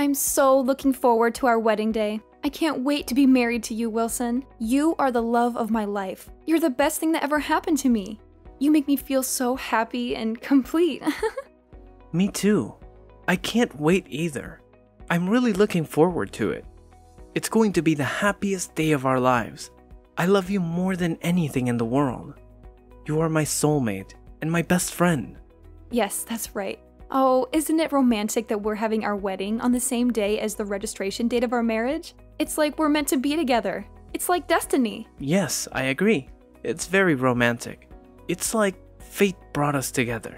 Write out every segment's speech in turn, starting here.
I'm so looking forward to our wedding day. I can't wait to be married to you, Wilson. You are the love of my life. You're the best thing that ever happened to me. You make me feel so happy and complete. Me too. I can't wait either. I'm really looking forward to it. It's going to be the happiest day of our lives. I love you more than anything in the world. You are my soulmate and my best friend. Yes, that's right. Oh, isn't it romantic that we're having our wedding on the same day as the registration date of our marriage? It's like we're meant to be together. It's like destiny. Yes, I agree. It's very romantic. It's like fate brought us together.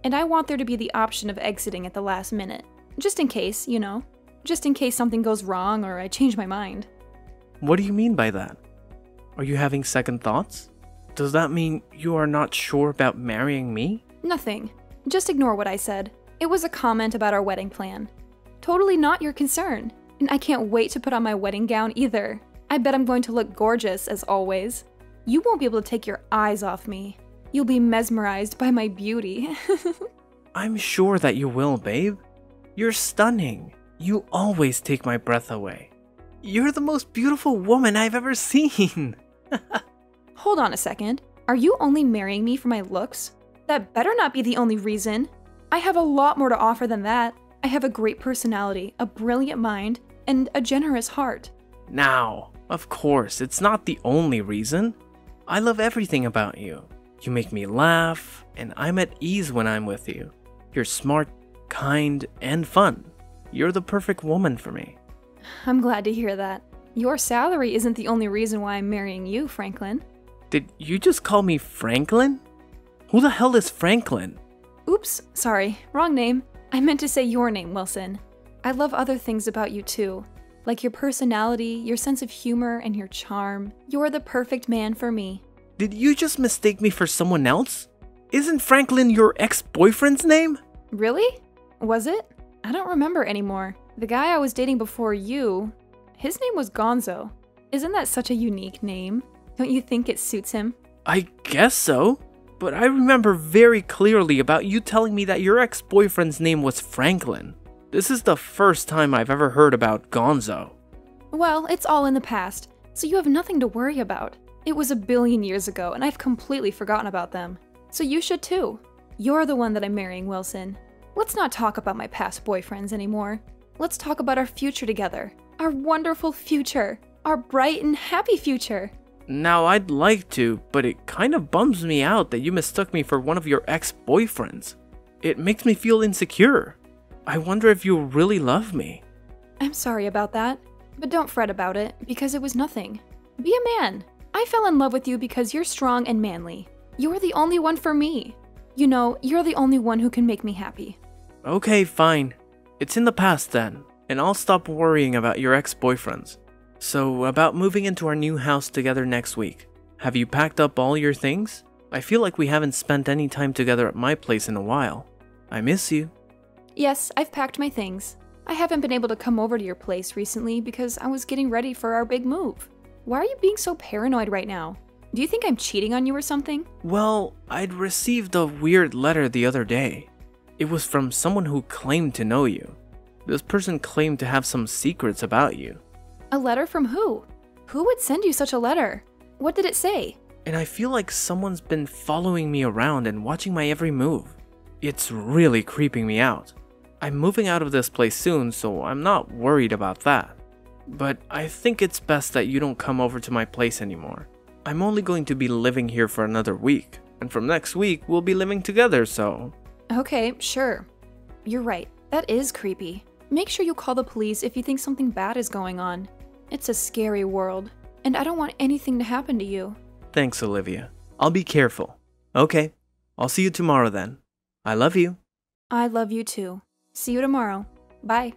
And I want there to be the option of exiting at the last minute. Just in case, you know. Just in case something goes wrong or I change my mind. What do you mean by that? Are you having second thoughts? Does that mean you are not sure about marrying me? Nothing. Just ignore what I said. It was a comment about our wedding plan. Totally not your concern. And I can't wait to put on my wedding gown either. I bet I'm going to look gorgeous, as always. You won't be able to take your eyes off me. You'll be mesmerized by my beauty. I'm sure that you will, babe. You're stunning. You always take my breath away. You're the most beautiful woman I've ever seen. Hold on a second. Are you only marrying me for my looks? That better not be the only reason. I have a lot more to offer than that. I have a great personality, a brilliant mind, and a generous heart. Now, of course, it's not the only reason. I love everything about you. You make me laugh, and I'm at ease when I'm with you. You're smart, kind, and fun. You're the perfect woman for me. I'm glad to hear that. Your salary isn't the only reason why I'm marrying you, Franklin. Did you just call me Franklin? Who the hell is Franklin? Oops, sorry, wrong name. I meant to say your name, Wilson. I love other things about you too, like your personality, your sense of humor, and your charm. You're the perfect man for me. Did you just mistake me for someone else? Isn't Franklin your ex-boyfriend's name? Really? Was it? I don't remember anymore. The guy I was dating before you, his name was Gonzo. Isn't that such a unique name? Don't you think it suits him? I guess so. But I remember very clearly about you telling me that your ex-boyfriend's name was Franklin. This is the first time I've ever heard about Gonzo. Well, it's all in the past, so you have nothing to worry about. It was a billion years ago, and I've completely forgotten about them. So you should too. You're the one that I'm marrying, Wilson. Let's not talk about my past boyfriends anymore. Let's talk about our future together. Our wonderful future. Our bright and happy future. Now, I'd like to, but it kind of bums me out that you mistook me for one of your ex-boyfriends. It makes me feel insecure. I wonder if you really love me. I'm sorry about that, but don't fret about it, because it was nothing. Be a man. I fell in love with you because you're strong and manly. You're the only one for me. You know, you're the only one who can make me happy. Okay, fine. It's in the past then, and I'll stop worrying about your ex-boyfriends. So, about moving into our new house together next week. Have you packed up all your things? I feel like we haven't spent any time together at my place in a while. I miss you. Yes, I've packed my things. I haven't been able to come over to your place recently because I was getting ready for our big move. Why are you being so paranoid right now? Do you think I'm cheating on you or something? Well, I'd received a weird letter the other day. It was from someone who claimed to know you. This person claimed to have some secrets about you. A letter from who? Who would send you such a letter? What did it say? And I feel like someone's been following me around and watching my every move. It's really creeping me out. I'm moving out of this place soon, so I'm not worried about that. But I think it's best that you don't come over to my place anymore. I'm only going to be living here for another week, and from next week we'll be living together, so... Okay, sure. You're right. That is creepy. Make sure you call the police if you think something bad is going on. It's a scary world, and I don't want anything to happen to you. Thanks, Olivia. I'll be careful. Okay, I'll see you tomorrow then. I love you. I love you too. See you tomorrow. Bye.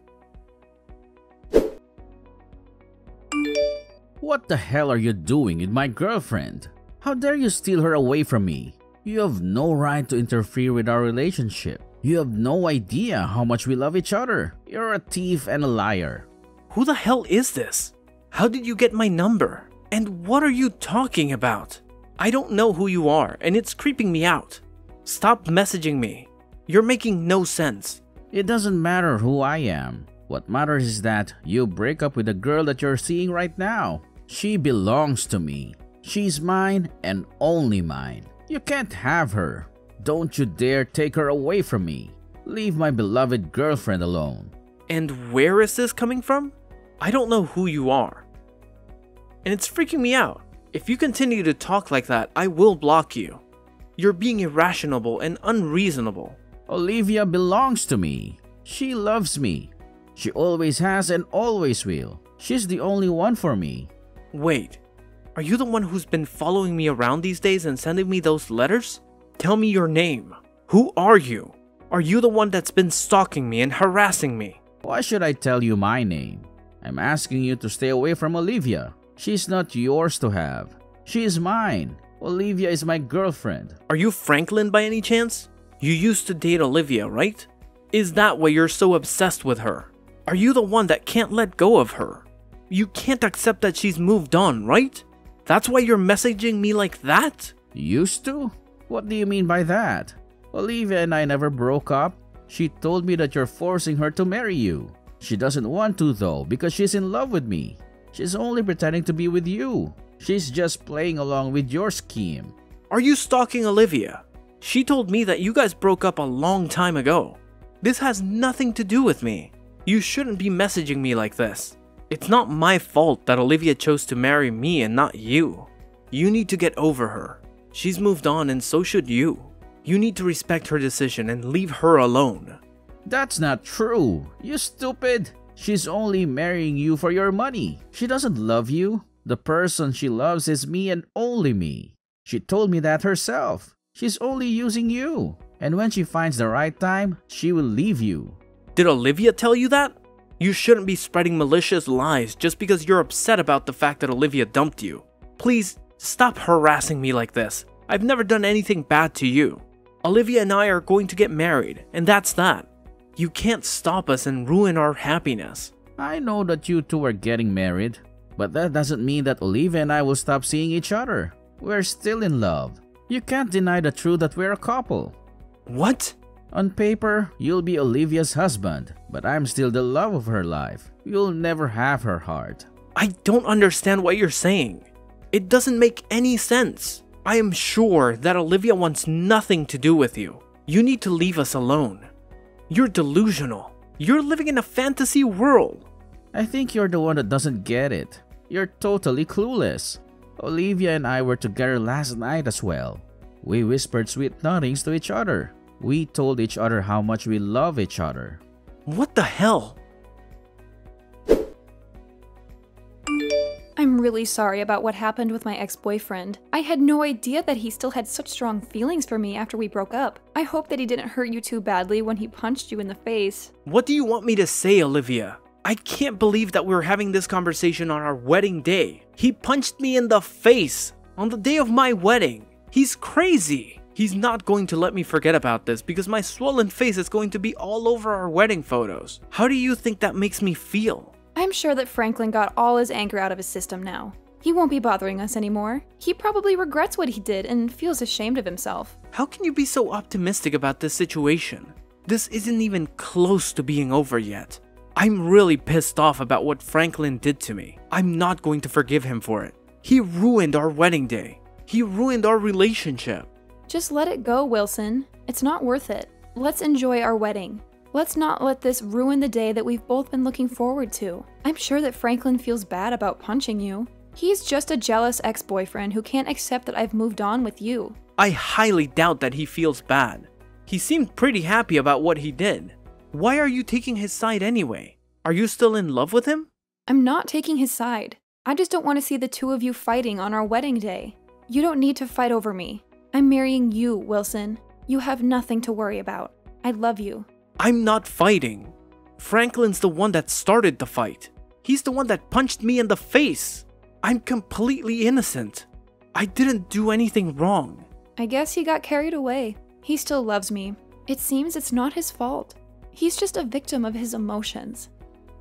What the hell are you doing with my girlfriend? How dare you steal her away from me? You have no right to interfere with our relationship. You have no idea how much we love each other. You're a thief and a liar. Who the hell is this? How did you get my number? And what are you talking about? I don't know who you are, and it's creeping me out. Stop messaging me. You're making no sense. It doesn't matter who I am. What matters is that you break up with the girl that you're seeing right now. She belongs to me. She's mine and only mine. You can't have her. Don't you dare take her away from me. Leave my beloved girlfriend alone. And where is this coming from? I don't know who you are. And it's freaking me out. If you continue to talk like that, I will block you. You're being irrational and unreasonable. Olivia belongs to me. She loves me. She always has and always will. She's the only one for me. Wait, are you the one who's been following me around these days and sending me those letters? Tell me your name. Who are you? Are you the one that's been stalking me and harassing me? Why should I tell you my name? I'm asking you to stay away from Olivia. She's not yours to have. She is mine. Olivia is my girlfriend. Are you Franklin by any chance? You used to date Olivia, right? Is that why you're so obsessed with her? Are you the one that can't let go of her? You can't accept that she's moved on, right? That's why you're messaging me like that? Used to? What do you mean by that? Olivia and I never broke up. She told me that you're forcing her to marry you. She doesn't want to though because she's in love with me. She's only pretending to be with you. She's just playing along with your scheme. Are you stalking Olivia? She told me that you guys broke up a long time ago. This has nothing to do with me. You shouldn't be messaging me like this. It's not my fault that Olivia chose to marry me and not you. You need to get over her. She's moved on and so should you. You need to respect her decision and leave her alone. That's not true. You stupid. She's only marrying you for your money. She doesn't love you. The person she loves is me and only me. She told me that herself. She's only using you. And when she finds the right time, she will leave you. Did Olivia tell you that? You shouldn't be spreading malicious lies just because you're upset about the fact that Olivia dumped you. Please, stop harassing me like this. I've never done anything bad to you. Olivia and I are going to get married, and that's that. You can't stop us and ruin our happiness. I know that you two are getting married, but that doesn't mean that Olivia and I will stop seeing each other. We're still in love. You can't deny the truth that we're a couple. What? On paper, you'll be Olivia's husband, but I'm still the love of her life. You'll never have her heart. I don't understand what you're saying. It doesn't make any sense. I am sure that Olivia wants nothing to do with you. You need to leave us alone. You're delusional. You're living in a fantasy world. I think you're the one that doesn't get it. You're totally clueless. Olivia and I were together last night as well. We whispered sweet nothings to each other. We told each other how much we love each other. What the hell? I'm really sorry about what happened with my ex-boyfriend. I had no idea that he still had such strong feelings for me after we broke up. I hope that he didn't hurt you too badly when he punched you in the face. What do you want me to say, Olivia? I can't believe that we're having this conversation on our wedding day. He punched me in the face on the day of my wedding. He's crazy. He's not going to let me forget about this because my swollen face is going to be all over our wedding photos. How do you think that makes me feel? I'm sure that Franklin got all his anger out of his system now. He won't be bothering us anymore. He probably regrets what he did and feels ashamed of himself. How can you be so optimistic about this situation? This isn't even close to being over yet. I'm really pissed off about what Franklin did to me. I'm not going to forgive him for it. He ruined our wedding day. He ruined our relationship. Just let it go, Wilson. It's not worth it. Let's enjoy our wedding. Let's not let this ruin the day that we've both been looking forward to. I'm sure that Franklin feels bad about punching you. He's just a jealous ex-boyfriend who can't accept that I've moved on with you. I highly doubt that he feels bad. He seemed pretty happy about what he did. Why are you taking his side anyway? Are you still in love with him? I'm not taking his side. I just don't want to see the two of you fighting on our wedding day. You don't need to fight over me. I'm marrying you, Wilson. You have nothing to worry about. I love you. I'm not fighting. Franklin's the one that started the fight. He's the one that punched me in the face. I'm completely innocent. I didn't do anything wrong. I guess he got carried away. He still loves me. It seems it's not his fault. He's just a victim of his emotions.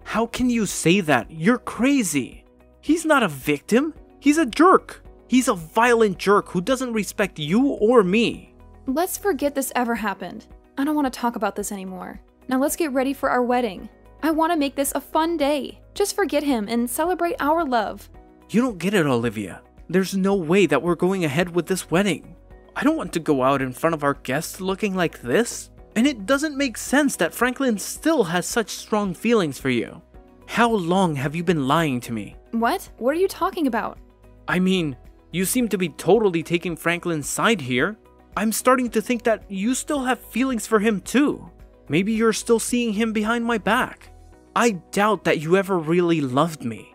How can you say that? You're crazy. He's not a victim. He's a jerk. He's a violent jerk who doesn't respect you or me. Let's forget this ever happened. I don't want to talk about this anymore. Now let's get ready for our wedding. I want to make this a fun day. Just forget him and celebrate our love. You don't get it, Olivia. There's no way that we're going ahead with this wedding. I don't want to go out in front of our guests looking like this. And it doesn't make sense that Franklin still has such strong feelings for you. How long have you been lying to me? What? What are you talking about? I mean, you seem to be totally taking Franklin's side here. I'm starting to think that you still have feelings for him too. Maybe you're still seeing him behind my back. I doubt that you ever really loved me.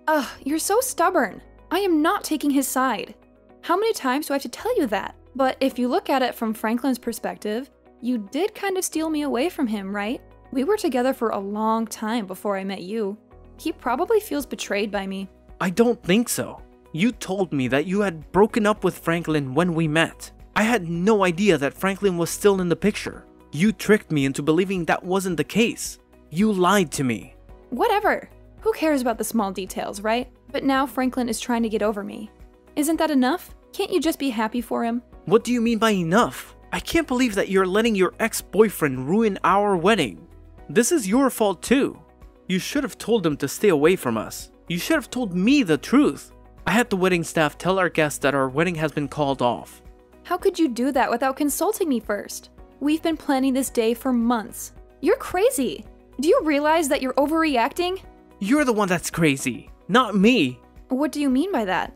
Ugh, you're so stubborn. I am not taking his side. How many times do I have to tell you that? But if you look at it from Franklin's perspective, you did kind of steal me away from him, right? We were together for a long time before I met you. He probably feels betrayed by me. I don't think so. You told me that you had broken up with Franklin when we met. I had no idea that Franklin was still in the picture. You tricked me into believing that wasn't the case. You lied to me. Whatever. Who cares about the small details, right? But now Franklin is trying to get over me. Isn't that enough? Can't you just be happy for him? What do you mean by enough? I can't believe that you're letting your ex-boyfriend ruin our wedding. This is your fault too. You should have told him to stay away from us. You should have told me the truth. I had the wedding staff tell our guests that our wedding has been called off. How could you do that without consulting me first? We've been planning this day for months. You're crazy. Do you realize that you're overreacting? You're the one that's crazy, not me. What do you mean by that?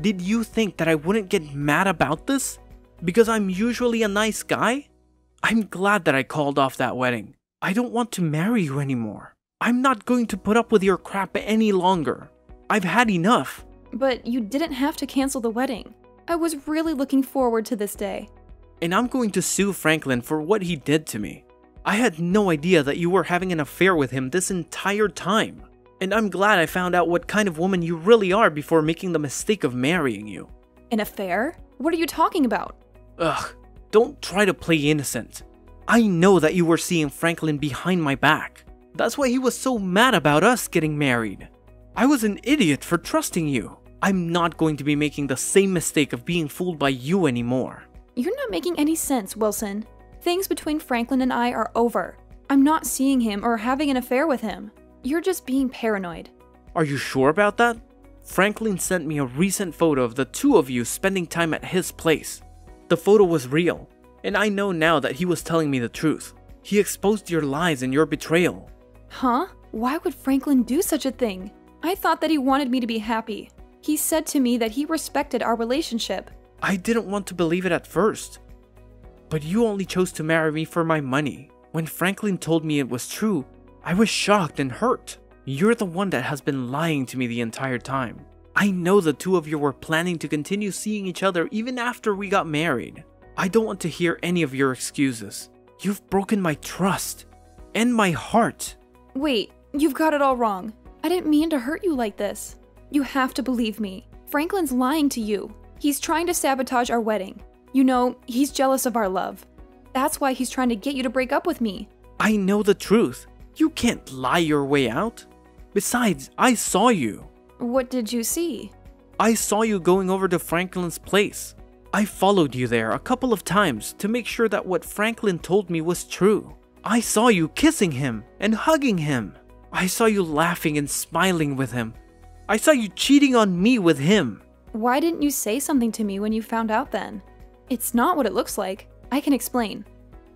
Did you think that I wouldn't get mad about this? Because I'm usually a nice guy? I'm glad that I called off that wedding. I don't want to marry you anymore. I'm not going to put up with your crap any longer. I've had enough. But you didn't have to cancel the wedding. I was really looking forward to this day. And I'm going to sue Franklin for what he did to me. I had no idea that you were having an affair with him this entire time. And I'm glad I found out what kind of woman you really are before making the mistake of marrying you. An affair? What are you talking about? Ugh, don't try to play innocent. I know that you were seeing Franklin behind my back. That's why he was so mad about us getting married. I was an idiot for trusting you. I'm not going to be making the same mistake of being fooled by you anymore. You're not making any sense, Wilson. Things between Franklin and I are over. I'm not seeing him or having an affair with him. You're just being paranoid. Are you sure about that? Franklin sent me a recent photo of the two of you spending time at his place. The photo was real, and I know now that he was telling me the truth. He exposed your lies and your betrayal. Huh? Why would Franklin do such a thing? I thought that he wanted me to be happy. He said to me that he respected our relationship. I didn't want to believe it at first. But you only chose to marry me for my money. When Franklin told me it was true, I was shocked and hurt. You're the one that has been lying to me the entire time. I know the two of you were planning to continue seeing each other even after we got married. I don't want to hear any of your excuses. You've broken my trust and my heart. Wait, you've got it all wrong. I didn't mean to hurt you like this. You have to believe me. Franklin's lying to you. He's trying to sabotage our wedding. You know, he's jealous of our love. That's why he's trying to get you to break up with me. I know the truth. You can't lie your way out. Besides, I saw you. What did you see? I saw you going over to Franklin's place. I followed you there a couple of times to make sure that what Franklin told me was true. I saw you kissing him and hugging him. I saw you laughing and smiling with him. I saw you cheating on me with him. Why didn't you say something to me when you found out then? It's not what it looks like. I can explain.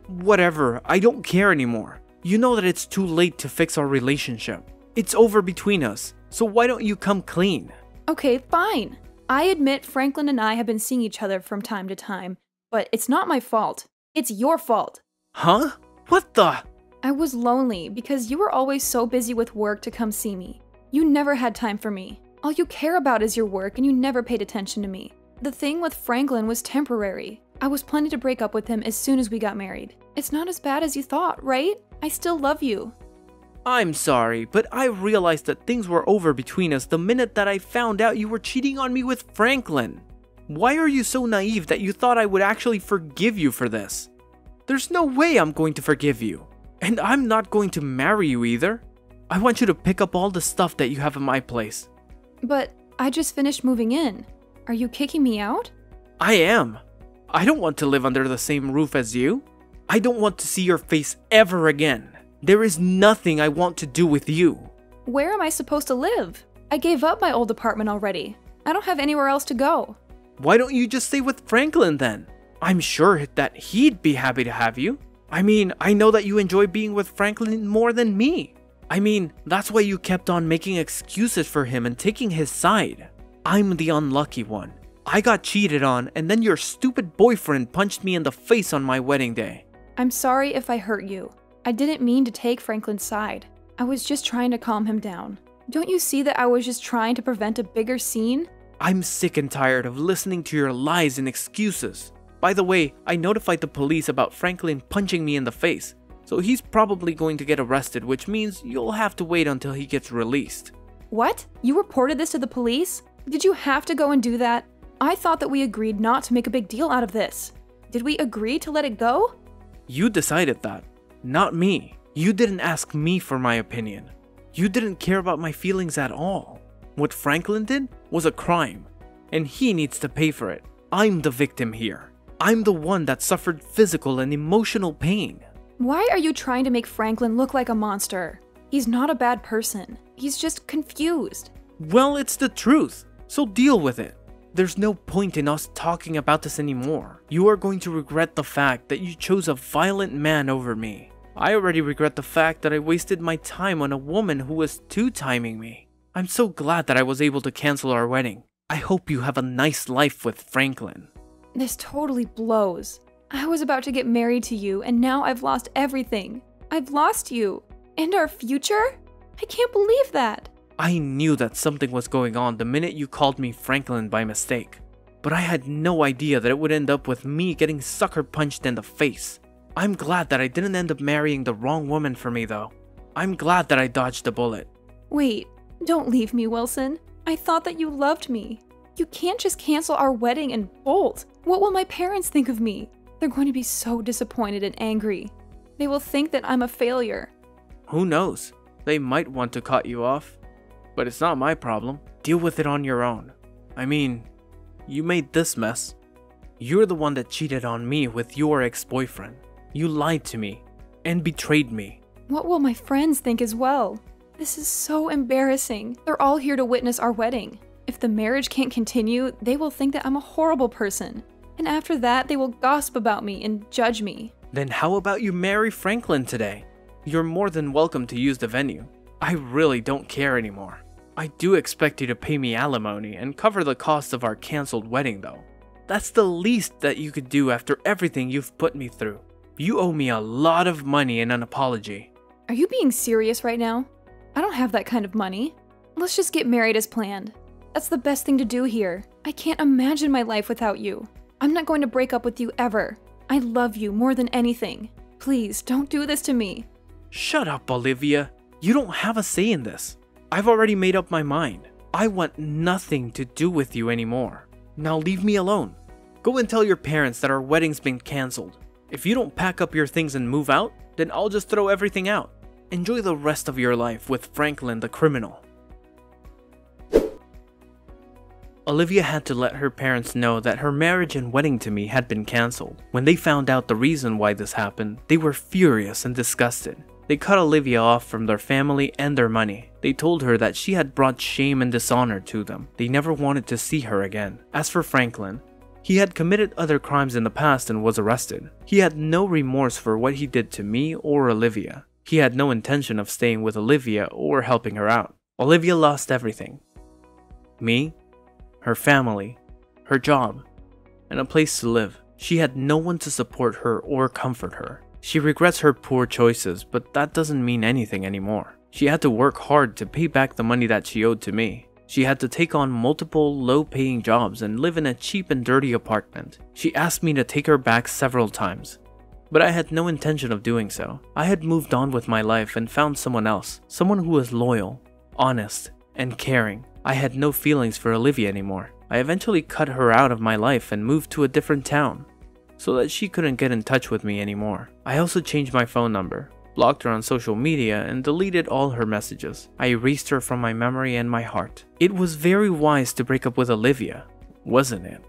Whatever, I don't care anymore. You know that it's too late to fix our relationship. It's over between us, so why don't you come clean? Okay, fine. I admit Franklin and I have been seeing each other from time to time, but it's not my fault. It's your fault. Huh? What the? I was lonely because you were always so busy with work to come see me. You never had time for me. All you care about is your work and you never paid attention to me. The thing with Franklin was temporary. I was planning to break up with him as soon as we got married. It's not as bad as you thought, right? I still love you. I'm sorry, but I realized that things were over between us the minute that I found out you were cheating on me with Franklin. Why are you so naive that you thought I would actually forgive you for this? There's no way I'm going to forgive you. And I'm not going to marry you either. I want you to pick up all the stuff that you have in my place. But I just finished moving in. Are you kicking me out? I am. I don't want to live under the same roof as you. I don't want to see your face ever again. There is nothing I want to do with you. Where am I supposed to live? I gave up my old apartment already. I don't have anywhere else to go. Why don't you just stay with Franklin then? I'm sure that he'd be happy to have you. I mean, I know that you enjoy being with Franklin more than me. I mean, that's why you kept on making excuses for him and taking his side. I'm the unlucky one. I got cheated on, and then your stupid boyfriend punched me in the face on my wedding day. I'm sorry if I hurt you. I didn't mean to take Franklin's side. I was just trying to calm him down. Don't you see that I was just trying to prevent a bigger scene? I'm sick and tired of listening to your lies and excuses. By the way, I notified the police about Franklin punching me in the face, so he's probably going to get arrested, which means you'll have to wait until he gets released. What? You reported this to the police? Did you have to go and do that? I thought that we agreed not to make a big deal out of this. Did we agree to let it go? You decided that, not me. You didn't ask me for my opinion. You didn't care about my feelings at all. What Franklin did was a crime, and he needs to pay for it. I'm the victim here. I'm the one that suffered physical and emotional pain. Why are you trying to make Franklin look like a monster? He's not a bad person. He's just confused. Well, it's the truth, so deal with it. There's no point in us talking about this anymore. You are going to regret the fact that you chose a violent man over me. I already regret the fact that I wasted my time on a woman who was two-timing me. I'm so glad that I was able to cancel our wedding. I hope you have a nice life with Franklin. This totally blows. I was about to get married to you, and now I've lost everything. I've lost you. And our future? I can't believe that. I knew that something was going on the minute you called me Franklin by mistake. But I had no idea that it would end up with me getting sucker punched in the face. I'm glad that I didn't end up marrying the wrong woman for me though. I'm glad that I dodged a bullet. Wait, don't leave me, Wilson. I thought that you loved me. You can't just cancel our wedding and bolt. What will my parents think of me? They're going to be so disappointed and angry. They will think that I'm a failure. Who knows? They might want to cut you off. But it's not my problem. Deal with it on your own. I mean, you made this mess. You're the one that cheated on me with your ex-boyfriend. You lied to me and betrayed me. What will my friends think as well? This is so embarrassing. They're all here to witness our wedding. If the marriage can't continue, they will think that I'm a horrible person. And after that, they will gossip about me and judge me. Then how about you marry Franklin today? You're more than welcome to use the venue. I really don't care anymore. I do expect you to pay me alimony and cover the cost of our cancelled wedding though. That's the least that you could do after everything you've put me through. You owe me a lot of money and an apology. Are you being serious right now? I don't have that kind of money. Let's just get married as planned. That's the best thing to do here. I can't imagine my life without you. I'm not going to break up with you ever. I love you more than anything. Please, don't do this to me. Shut up, Olivia. You don't have a say in this. I've already made up my mind. I want nothing to do with you anymore. Now leave me alone. Go and tell your parents that our wedding's been cancelled. If you don't pack up your things and move out, then I'll just throw everything out. Enjoy the rest of your life with Franklin the criminal. Olivia had to let her parents know that her marriage and wedding to me had been cancelled. When they found out the reason why this happened, they were furious and disgusted. They cut Olivia off from their family and their money. They told her that she had brought shame and dishonor to them. They never wanted to see her again. As for Franklin, he had committed other crimes in the past and was arrested. He had no remorse for what he did to me or Olivia. He had no intention of staying with Olivia or helping her out. Olivia lost everything. Me, her family, her job, and a place to live. She had no one to support her or comfort her. She regrets her poor choices, but that doesn't mean anything anymore. She had to work hard to pay back the money that she owed to me. She had to take on multiple low-paying jobs and live in a cheap and dirty apartment. She asked me to take her back several times, but I had no intention of doing so. I had moved on with my life and found someone else, someone who was loyal, honest, and caring. I had no feelings for Olivia anymore. I eventually cut her out of my life and moved to a different town, so that she couldn't get in touch with me anymore. I also changed my phone number, blocked her on social media, and deleted all her messages. I erased her from my memory and my heart. It was very wise to break up with Olivia, wasn't it?